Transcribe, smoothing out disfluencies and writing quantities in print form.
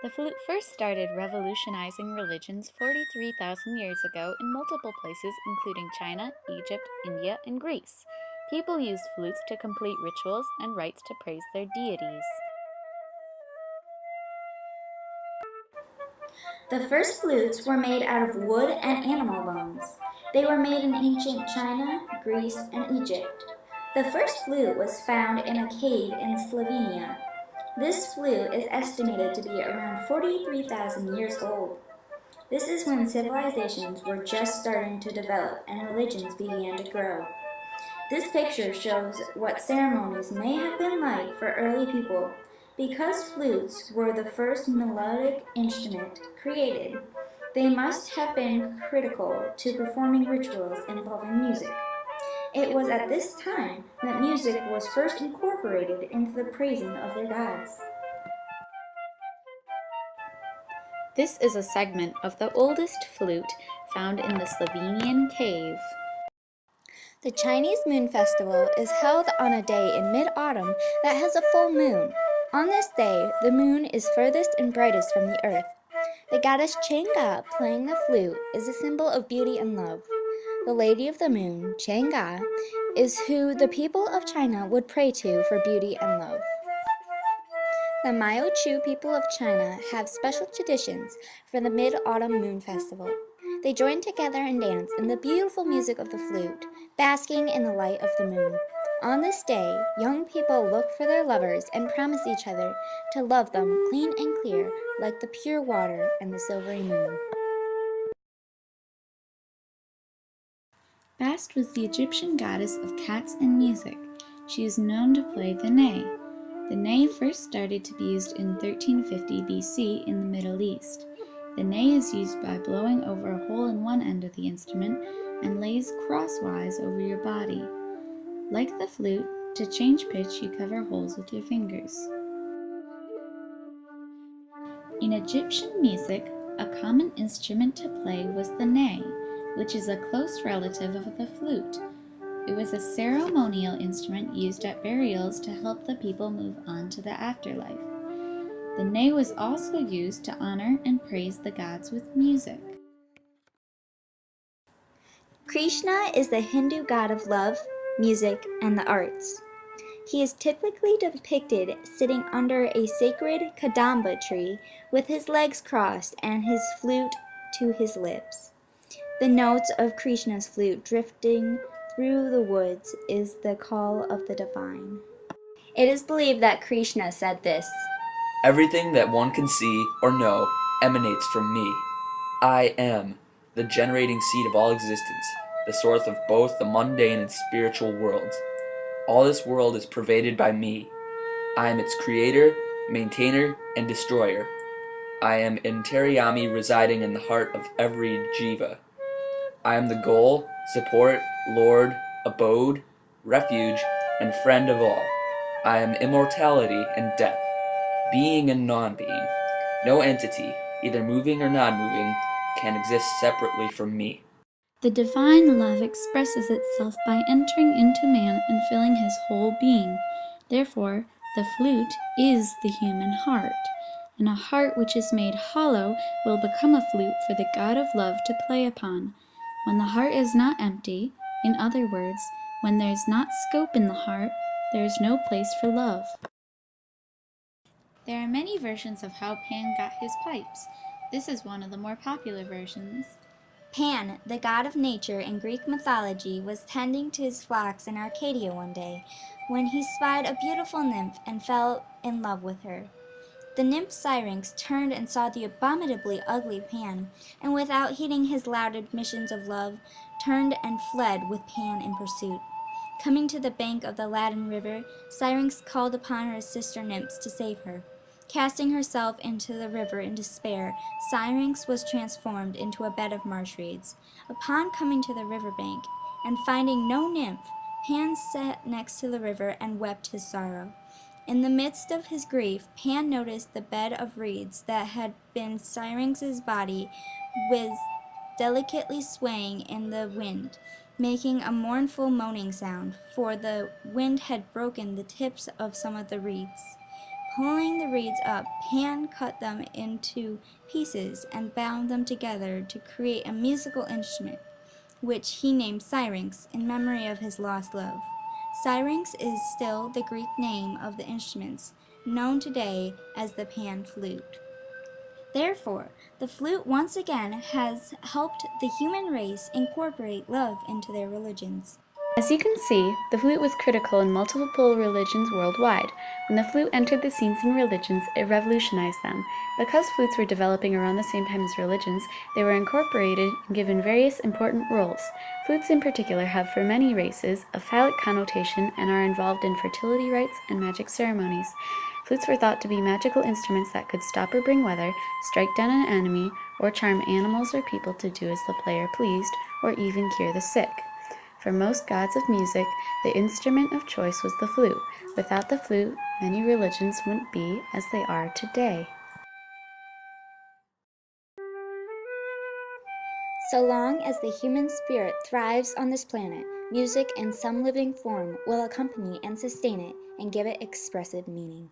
The flute first started revolutionizing religions 43,000 years ago in multiple places, including China, Egypt, India, and Greece. People used flutes to complete rituals and rites to praise their deities. The first flutes were made out of wood and animal bones. They were made in ancient China, Greece, and Egypt. The first flute was found in a cave in Slovenia. This flute is estimated to be around 43,000 years old. This is when civilizations were just starting to develop and religions began to grow. This picture shows what ceremonies may have been like for early people. Because flutes were the first melodic instrument created, they must have been critical to performing rituals involving music. It was at this time that music was first incorporated into the praising of their gods. This is a segment of the oldest flute found in the Slovenian cave. The Chinese Moon Festival is held on a day in mid-autumn that has a full moon. On this day, the moon is furthest and brightest from the earth. The goddess Chang'e playing the flute is a symbol of beauty and love. The Lady of the Moon, Chang'e, is who the people of China would pray to for beauty and love. The Mao-Chu people of China have special traditions for the Mid-Autumn Moon Festival. They join together and dance in the beautiful music of the flute, basking in the light of the moon. On this day, young people look for their lovers and promise each other to love them clean and clear like the pure water and the silvery moon. Bast was the Egyptian goddess of cats and music. She is known to play the ney. The ney first started to be used in 1350 BC in the Middle East. The ney is used by blowing over a hole in one end of the instrument and lays crosswise over your body. Like the flute, to change pitch you cover holes with your fingers. In Egyptian music, a common instrument to play was the ney, which is a close relative of the flute. It was a ceremonial instrument used at burials to help the people move on to the afterlife. The ney was also used to honor and praise the gods with music. Krishna is the Hindu god of love, music, and the arts. He is typically depicted sitting under a sacred kadamba tree with his legs crossed and his flute to his lips. The notes of Krishna's flute drifting through the woods is the call of the divine. It is believed that Krishna said this: "Everything that one can see or know emanates from me. I am the generating seed of all existence, the source of both the mundane and spiritual worlds. All this world is pervaded by me. I am its creator, maintainer, and destroyer. I am Antaryami residing in the heart of every jiva. I am the goal, support, lord, abode, refuge, and friend of all. I am immortality and death, being and non-being. No entity, either moving or non-moving, can exist separately from me." The divine love expresses itself by entering into man and filling his whole being. Therefore, the flute is the human heart, and a heart which is made hollow will become a flute for the God of love to play upon. When the heart is not empty, in other words, when there is not scope in the heart, there is no place for love. There are many versions of how Pan got his pipes. This is one of the more popular versions. Pan, the god of nature in Greek mythology, was tending to his flocks in Arcadia one day when he spied a beautiful nymph and fell in love with her. The nymph Syrinx turned and saw the abominably ugly Pan, and without heeding his loud admissions of love, turned and fled with Pan in pursuit. Coming to the bank of the Latin River, Syrinx called upon her sister nymphs to save her. Casting herself into the river in despair, Syrinx was transformed into a bed of marsh reeds. Upon coming to the river bank and finding no nymph, Pan sat next to the river and wept his sorrow. In the midst of his grief, Pan noticed the bed of reeds that had been Syrinx's body was delicately swaying in the wind, making a mournful moaning sound, for the wind had broken the tips of some of the reeds. Pulling the reeds up, Pan cut them into pieces and bound them together to create a musical instrument, which he named syrinx in memory of his lost love. Syrinx is still the Greek name of the instruments, known today as the pan flute. Therefore, the flute once again has helped the human race incorporate love into their religions. As you can see, the flute was critical in multiple religions worldwide. When the flute entered the scenes in religions, it revolutionized them. Because flutes were developing around the same time as religions, they were incorporated and given various important roles. Flutes in particular have, for many races, a phallic connotation and are involved in fertility rites and magic ceremonies. Flutes were thought to be magical instruments that could stop or bring weather, strike down an enemy, or charm animals or people to do as the player pleased, or even cure the sick. For most gods of music, the instrument of choice was the flute. Without the flute, many religions wouldn't be as they are today. So long as the human spirit thrives on this planet, music in some living form will accompany and sustain it and give it expressive meaning.